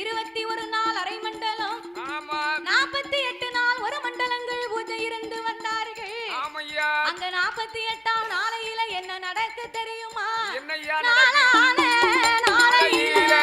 21 நாள் அரை மண்டலம் 48 நாள் ஒரு மண்டலங்கள் பூஜை இருந்து வந்தார்கள். அங்க 48ஆம் நாளையில என்ன நடக்க தெரியுமா? நாளையில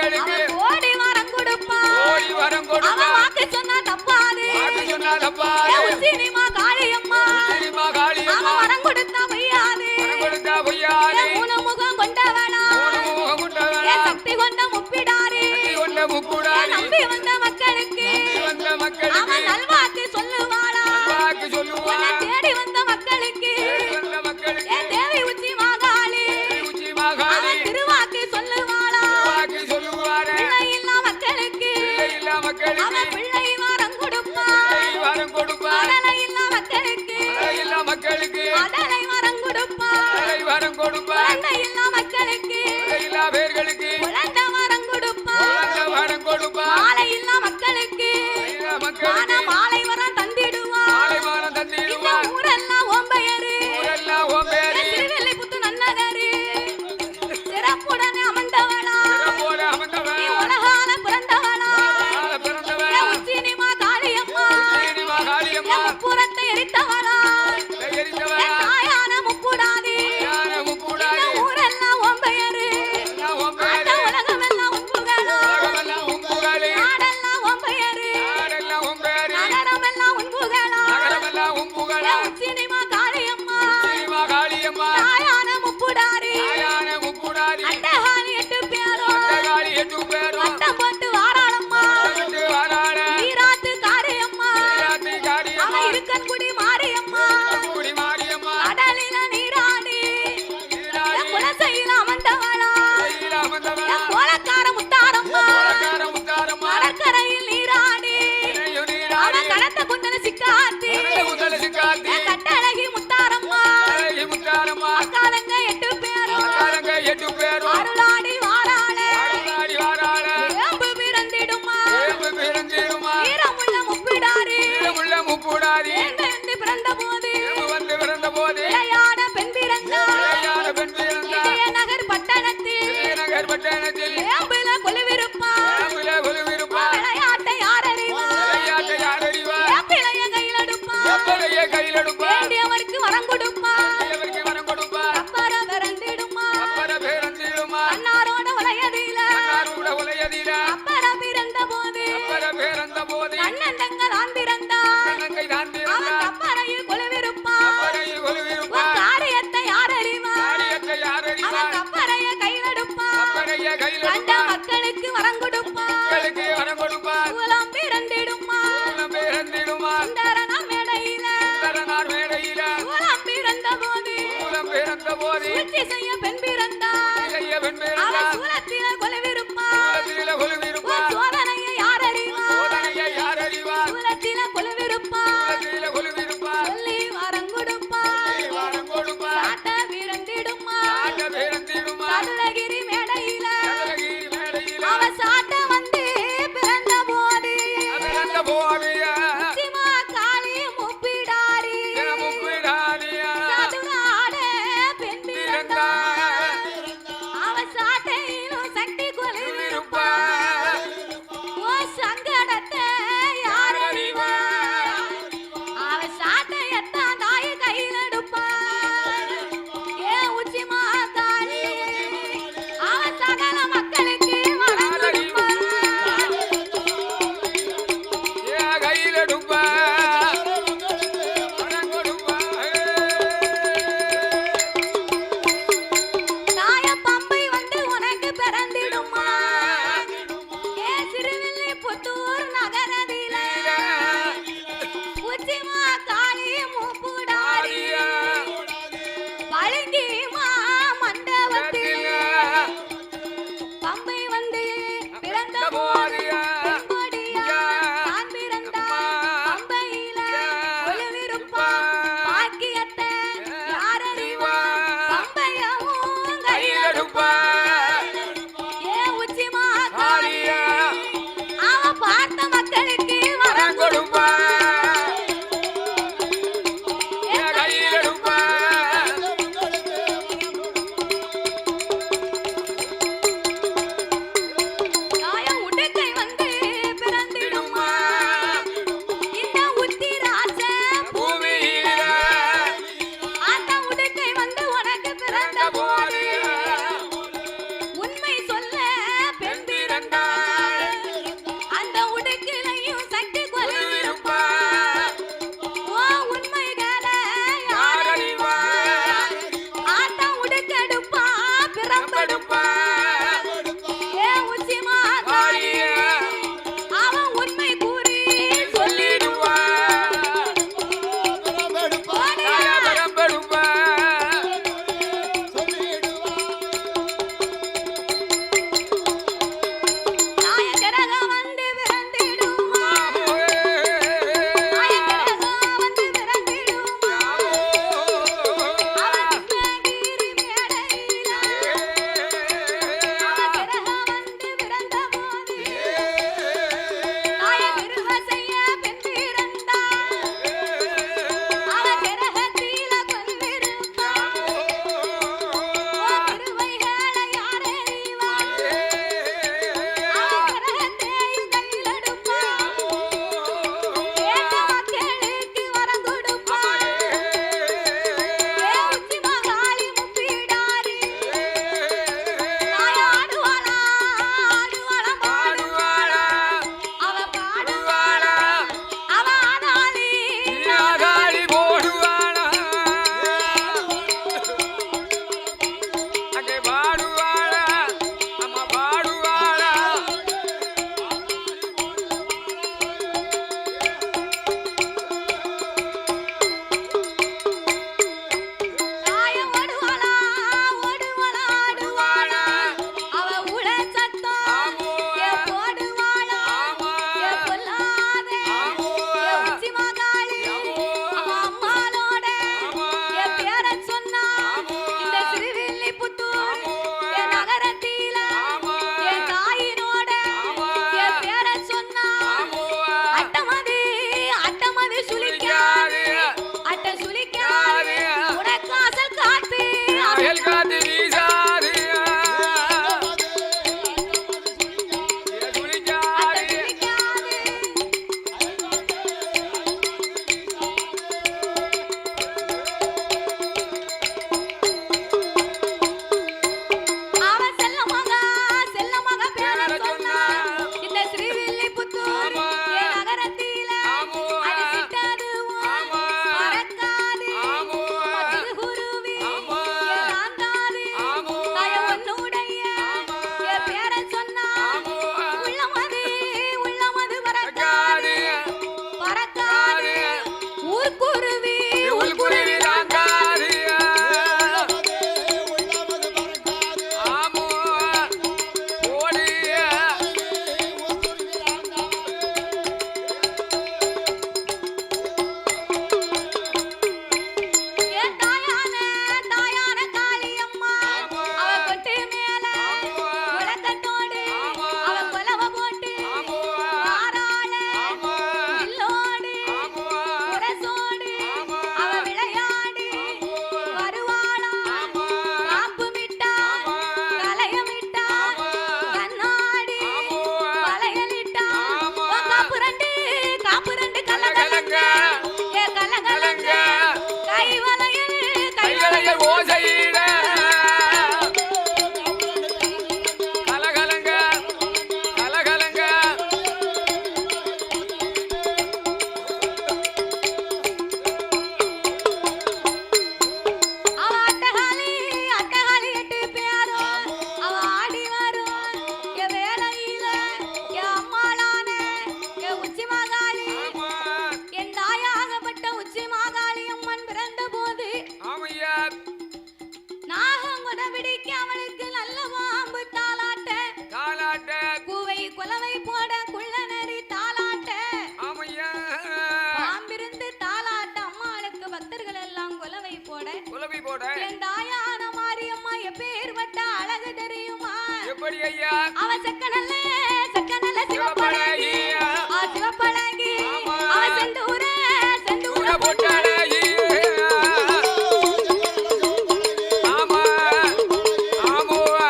மக்களுக்கு ஓடி வரம் கொடுப்பான் ஓடி வரம் கொடுப்பான் வாக்கு சொன்னா தப்பாது வாக்கு சொன்னா தப்பாது உச்சினிமா காளியம்மா உச்சினிமா காளியம்மா வரம் கொடுத்தா பொய்யாது வரம் கொடுத்தா பொய்யாது மூணு முகம் கொண்டவனா மூணு முகம் கொண்டவனா சக்தி கொண்ட முப்பிடாரி சக்தி கொண்ட முப்புடாரி நம்பி வந்த மக்களுக்கு வந்த மக்களுக்கு அவன் நல்வாக்கு சொல்லுவாளா வாக்கு சொல்லுவான் தேடி வந்த மக்களுக்கு வந்த மக்களுக்கு தேவி உச்சி மாகாளி உச்சி மாகாளி திருவாக்கு சொல்லுவாளா வாக்கு சொல்லுவாரே பிள்ளை இல்லா மக்களுக்கு இல்ல மக்களுக்கு அவன் பிள்ளை வரம் கொடுப்பா வரம் கொடுப்பா அதலை இல்லா மக்களுக்கு இல்ல மக்களுக்கு அதலை வரம் கொடுப்பா வரம் கொடுப்பா குழந்தை இல்லா மக்களுக்கு இல்ல பேர்களுக்கு குழந்தை வரம் கொடுப்பா வரம் கொடுப்பா மாலை இல்லா மக்களுக்கு மக்களுக்கு மாலை வரம் தந்திடுவா மாலைமானம் தந்திடுவா ஊரெல்லாம் ஓம்பெயரு ஊரெல்லாம் உன் பேரு திருவெல்லிபுத்து நன்னகரு சிறப்புடன் அமர்ந்தவளா போல அமர்ந்தவன் நீ உலகால பிறந்தவளா பிறந்தவன் உச்சினிமா காளியம்மா உச்சினிமா காளியம்மா முப்புறத்தை எரித்தவளா எரித்தவன் தாயான முப்புடாதி யார முக்கூடாது ஊரெல்லாம் ஓம்பெயரு உன் பேரு உலகமெல்லாம் உன்புகளா உலகமெல்லாம் உன் புகழே நாடெல்லாம் ஓம்பெயரு நாடெல்லாம் உன் பேரு நகரமெல்லாம் உன்புகளா நகரமெல்லாம் உன் புகழே உச்சினிமா காளியம்மா உச்சினிமா காளியம்மா தாயான முப்புடாரி யார முக்கூடாது அண்டகாலி 8 பேரும் காளி 8 பேரும் வட்டம் போட்டு வாராளம்மா விட்டு வராட நீராத்து காரியம்மா நீராட்டி காளியம்மா அவன் இருக்கன்குடி மாரியம்மா கூடி மாரியம்மா கடலில நீராடி நீராடி குலசையில அமர்ந்தவளா கையில அமர்ந்தவன் கோலக்கார முத்தாரம்மா கோலக்கார முத்தாரம்மா கடற்கரையில் நீராடி இணையும் நீராடி அவன் கடத்த குந்தல சிக்காத்தி முதல சிக்காத்தி கட்டழகி முத்தாரம்மா அழகி முத்தாரம்மா அக்காலங்க 8 பேரும் அக்காரங்க 8 பேரும் அருளாடி வாராளே ஆடி வாராட ஏம்பு பிறந்திடுமா ஏம்பு பிறந்திடுமா வீரமுள்ள முப்பிடாரி உள்ள முக்கூடாதி ஏந்து பிறந்த போது ஏம்பு வந்து பிறந்த போது விளையாட பெண் பிறந்தார் விளையாட பெண் பிறந்தார் விஜயநகர் பட்டணத்தில் விஜயநகர் பட்டணத்தில் ஏம்புல கொலுவிருப்பா ஏம்புல கொலுவிருப்பா விளையாட்டை யார் அறிவா விளையாட்டை யார் அறிவா ஏம்பிளைய கையில் எடுப்பா எப்பளைய கையில் எடுப்பா வேண்டியவருக்கு வரம் கொடுப்பா அவருக்கு வரம் கொடுப்பா அப்பற பிறந்திடுமா அப்பற பேரந்திடுமா அன்னாரோட வளையதில அன்னாருட உலயதில அப்பற பிறந்த போது அப்பற பேரந்த போது அண்ணந்தங்கள் ஆண் பிறந்தான் கங்கை தான் அவன் பிறந்தா கப்பறையில் கொலுவிருப்பா அப்பறையை கொலுவிருப்பா காரியத்தை யார் அறிவா காரியத்தை யார் அறிவா அவன் கப்பறைய கையில் எடுப்பா அப்பறைய கையில் கண்ட எடுப்பா மக்களுக்கு வரம் கொடுப்பா மக்களுக்கு வரம் கொடுப்பா குலம் பிறந்திடுமா குலம் பிறந்திடுமா சுந்தரனா மேடையில சுந்தரனார் மேடையில குலம் பிறந்த போது குலம் பிறந்த போது சூழ்ச்சி செய்ய பெண் பிறந்தார் செய்ய பெண் அவன் பிறந்தா சூலத்தில கொலுவிருப்பா குலத்தில கொலுவிருப்பா சோதனையை யார் அறிவா சோதனையை யார் அறிவா சூலத்தில கொலுவிருப்பா குலத்தில கொலுவிருப்பா சொல்லி வரம் கொடுப்பா வரம் கொடுப்பா காட்ட பிறந்திடுமா ஆட்ட பிறந்திடுமா சதுரகிரி மேடையில சதுரகிரி மேடையில அவ சாட்ட வந்து பிறந்த போது பிறந்த போதியா சிமா காளி முப்பிடாரி தினமும் விடாதியா சதுராட பெண் பிறந்தா அவ சாட்டையிலும் சக்தி கொலுவிருப்பா ஓ சங்கடத்தை யார் அறிவா அவ சாட்டையத்தான் தாய கையில் எடுப்பா ஏ உச்சிமா காளி அவ சகல மக்களுக்கு வரம் கொடுப்பா ஏ கையில் எடுப்பா வரம் கொடுப்பா தாய பம்பை வந்து உனக்கு பிறந்திடுமா ஏ சிறுவில்லிபுத்தூர் நகரதில உச்சிமா காளி மூப்புடாரி பளிங்கிமா மண்டபத்தில் பம்பை வந்து பிறந்த போது பொன்கொடியா தான் பிறந்தா பம்பையில கொலுவிருப்பா பாக்கியத்தை யார் அறிவா பம்பையவும் கையில் எடுப்பா ஏ உச்சிமா காளி அவ பார்த்த மக்களுக்கு வரம் கொடுப்பா ஏ கையில் எடுப்பா தாய உடுக்கை வந்து பிறந்திடுமா இந்த உத்திராச பூமியில அந்த உடுக்கை வந்து உனக்கு பிறந்த போது ஓசையிட கலகலங்க கலகலங்க அவ அட்டகாளி அட்டகாளி எட்டு பேரும் அவ ஆடி வரும் என் வேலையில என் அம்மாளான என் உச்சி மாகாளி ஆமா என் தாயாகப்பட்ட உச்சி மாகாளி அம்மன் பிறந்த போது ஆமையா நாகம் குட பிடிக்க அவளுக்கு நல்ல பாம்பு தாளாட்ட தாலாட்ட கூவை குலவை போட குள்ள நரி தாளாட்ட ஆமையா பாம்பிருந்து தாளாட்ட அம்மாளுக்கு பக்தர்கள் எல்லாம் குலவை போட குலவி போட என் தாயான மாரியம்மா எப்பேர்பட்ட அழகு தெரியுமா எப்படி ஐயா அவ செக்கனல்ல சிவப்பழகி சிவப்பழகி ஆமா. அவ செந்தூர செந்தூர போட்டாளே ஆமா ஆமுவா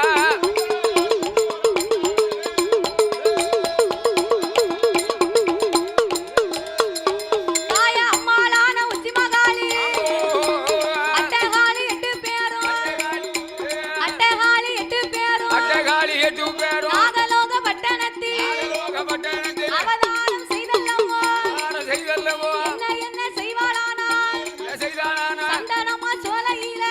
தாய அம்மாளான உச்சி மகாளி அட்டகாளி எட்டு பேரும் அட்டகாளி எட்டு பேரும் அட்டகாளி எட்டு பேரும் நாகலோக பட்டணத்தில் லோகப்பட்டணத்தில் அவதாரம் செய்தல்லவோ செய்தல்லவோ என்ன செய்வாளானால் செய்தானா சந்தனமா சோலையில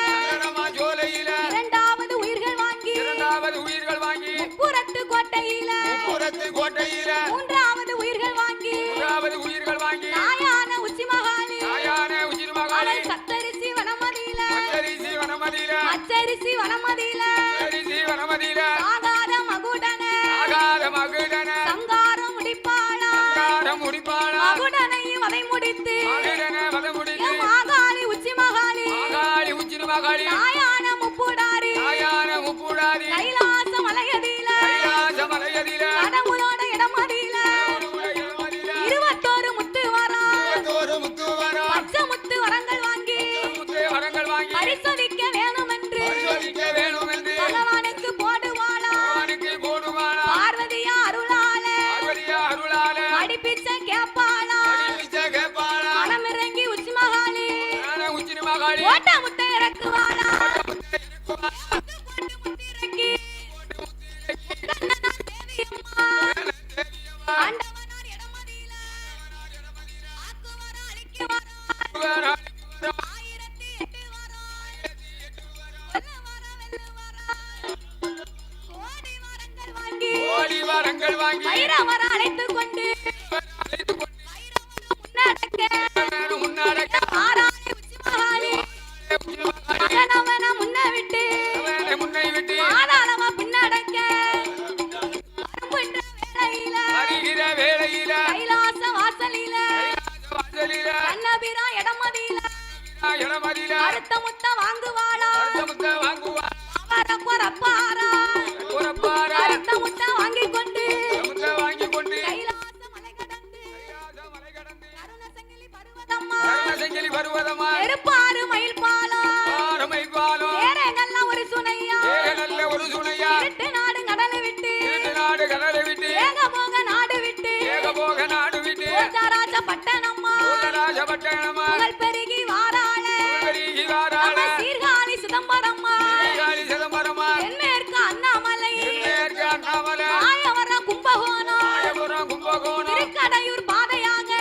ஜோலையில இரண்டாவது உயிர்கள் வாங்கி இரண்டாவது உயிர்கள் வாங்கி புறத்து கோட்டையில புறத்து கோட்டையில மூன்றாவது உயிர்கள் வாங்கி மூன்றாவது உயிர்கள் வாங்கி தாயான உச்சி மகாளி தாயான உச்சிர் மகாளி அவள் சத்தரிசி வனமதியில அச்சரிசி வனமதியில அச்சரிசி வனமதியில அச்சரிசி வனமதியில ஆகாத மகுடன ஆகாத மகுடன சங்காரம் முடிப்பாளா காரம் முடிப்பாளா மகுடனையும் அதை முடித்து மகுடன மத முடித்து என் மாகாளி உச்சி மகாளி மகாளி உச்சிர் மகாளி தாயான முப்புடாரி தாயான முப்புடாரி கைலாச மலையதியில கைலாச மலையதில கடவுளோட இடமதியில 21 முத்து வரா முத்துவரா பச்சை முத்து வரங்கள் வாங்கி முத்தே வரங்கள் வாங்கி பரிசோதிக்க வேணுமென்று பரிசோதிக்க வேணும் என்று பகவானுக்கு போடுவாளா அவனுக்கு போடுவானா பார்வதியா அருளால பார்வதியா அருளால அடிப்பிச்ச கேப்பாளா அடிப்பிச்ச கேப்பாளா மனமிறங்கி உச்சி மகாளி தான உச்சிர் மகாளி ஓட்ட முட்டை இறக்குவாளா இறக்கி ஆண்டவனார் இடமதியில ஆக்குவாரா அழிக்குவாரா 1008 கோடி வரங்கள் வாங்கி வைரவர அழைத்துக் கொண்டு முன்னாடக்க ஆராய உச்சி மகாளி மகனவன முன்ன விட்டு முன்னை விட்டு ஆதாளமா பின்னடக்க அரும்புன்ற வேளையில வருகிற வேளையில கைலாச வாசலில வாசலில கண்ணபிரா இடமதியில இடமதியில அடுத்த முத்த வாங்குவாளா முத்த வாங்குவா அவர பொறப்பாரா புறப்பாரா அடுத்த முத்த வாங்கிக் கொண்டு முத்த வாங்கி கொண்டு கைலாச மலை கடந்து மலை கடந்து அருணசங்கிலி பருவதம்மா செஞ்சலி பருவதமா நெருப்பாறு மயில் பாலா ஆரமை பாலம் ஏறங்கள்லாம் ஒரு சுனையா ஏக நல்ல ஒரு சுனையா இருட்டு நாடு கடலை விட்டு இருட்டு நாடு கடலை விட்டு ஏக போக நாடு விட்டு ஏக போக நாடு விட்டு ராஜ பட்டணம்மா ராஜபட்டணமா புகழ் பெருகி வாராள பெருகி வாராள நம்ம சீர்காழி சிதம்பரம்மா காளி சிதம்பரமா தென்மேற்கு அண்ணாமலை மேற்கு அண்ணாமலை ஆயவர கும்பகோணம் ஆயபுரம் கும்பகோணம் திருக்கடையூர் பாதையாக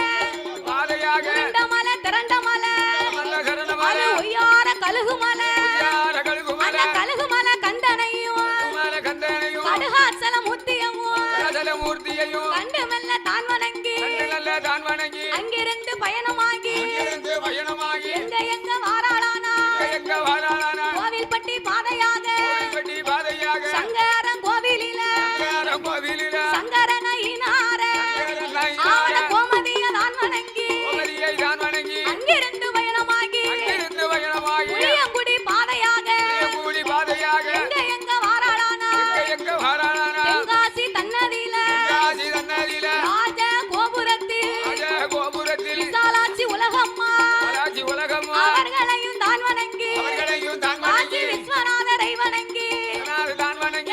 பாதையாக திரண்டமலை திரண்டமலை நல்ல அது கரணமலை ஒய்யார கழுகுமலை யார கழுகுமலை அந்த கழுகுமலை கண்டனையும் குமார கந்தனையும் கடுகாச்சல முத்தியவும் கதல மூர்த்தியையும் கண்டு மெல்ல தான் வணங்கி நல்ல தான் வணங்கி அங்கிருந்து பயணமாகி அங்கிருந்து பயணமாகி எங்க வாராளானா எங்க வாராளானா கோவில்பட்டி பாதையாக கோவில்பட்டி பாதையாக சங்கரன் கோவிலில சங்கரன் கோவிலில சங்கரனையினார சங்கரனை ஆவண கோமதிய தான் வணங்கி கோமதியை தான் வணங்கி அங்கிருந்து பயணமாகி அங்கிருந்து பயணமாகி புளியங்குடி பாதையாக கூடி பாதையாக எங்க வாராளானா எங்க வாராளானா தென்காசி தன்னதியில காசி தன்னதியில ராஜ கோபுரத்தில் ராஜ கோபுரத்தில் விசாலாட்சி உலகம்மா வளாச்சி உலகம் அவர்களையும் தான் வணங்கி அவர்களையும் தான் காசி வணங்கி விஸ்வநாதரை வணங்கி தான் வணங்கி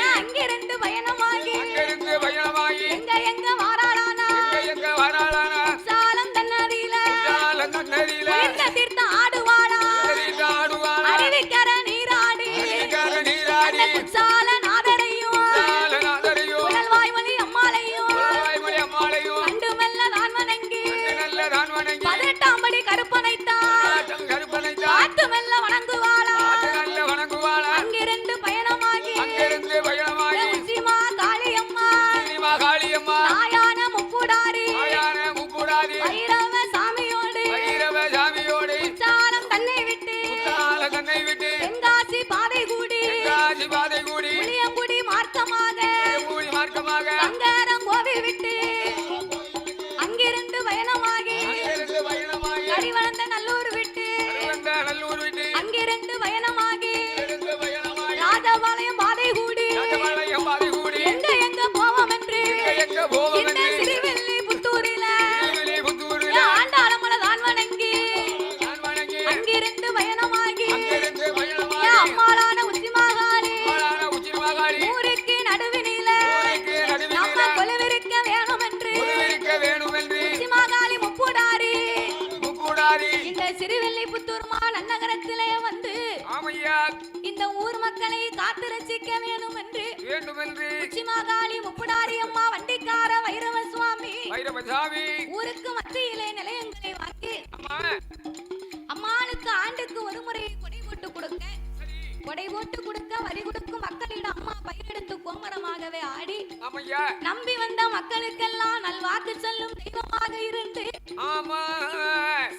பயணமாக சங்கரன் கோவில் விட்டு அங்கிருந்து பயணமாகி அங்கிருந்து பயணமாக கரிவளர்ந்த நல்லூர் விட்டு வந்த நல்லூர் விட்டு அங்கிருந்து பயணமாகி இருந்து பயணமாக ராஜபாளையம் பாதை கூடி ராஜபாளையம் பாதி கூடி எங்க போவோம் என்று எங்க போவோம் இந்த என்று சிறுவெள்ளி புத்தூரில புத்தூரில் ஆண்டாளமல தான் வணங்கி நான் வணங்கி அங்கிருந்து பயணமாகி அங்கிருந்து பயணமாக அம்மாளான உச்சி மாகாளி உச்சி மகாளி ஊருக்கு நடுவினில ஊருக்கு நடுவினில நம்ம கொலுவிருக்க வேணும் என்று இருக்க வேணும் என்று உச்சி மாகாளி முப்புடாரி முக்கூடாரி இந்த சிறுவெள்ளிபுத்தூர் நன்னகரத்திலே வந்து ஆமையா இந்த ஊர் மக்களை காத்து ரசிக்க வேணும் என்று வேண்டும் என்று உச்சி மாகாளி முப்புடாரி அம்மா வண்டிக்கார வைரவ சுவாமி வைரவசாமி ஊருக்கு மத்தியிலே நிலையங்களை வாங்கி அம்மா அம்மாளுக்கு ஆண்டுக்கு ஒரு முறை கொடை போட்டு கொடுக்க கொடை போட்டு கொடுக்க வரி கொடுக்கும் மக்களிடம் அம்மா பயிரெடுத்து கோமரமாகவே ஆடி ஆமையா நம்பி வந்த மக்களுக்கெல்லாம் நல்வாக்கு சொல்லும் தெய்வமாக இருந்து ஆமா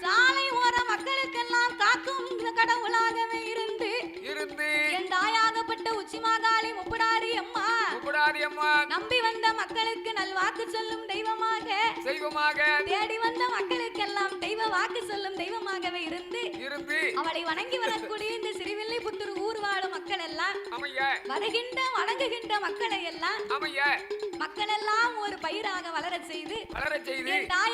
சாலை ஓர மக்களுக்கெல்லாம் காக்கும் கடவுளாகவே இருந்து இருந்து என் தாயாகப்பட்ட உச்சி மாகாளி முப்புடாரி அம்மா முக்கூடாரி அம்மா நம்பி வந்த மக்களுக்கு நல்வாக்கு சொல்லும் தெய்வமாக தெய்வமாக தேடி வந்த மக்களுக்கெல்லாம் தெய்வ வாக்கு சொல்லும் தெய்வமாகவே இருந்து இருந்து அவளை வணங்கி வரக்கூடிய இந்த சிறுவில்லிபுத்தூர் ஊர் வாழும் மக்கள் எல்லாம் ஆமையா வருகின்ற வணங்குகின்ற மக்களை எல்லாம் ஆமையா மக்கள் எல்லாம் ஒரு பயிராக வளர செய்து வளரச் செய்து என் தாய்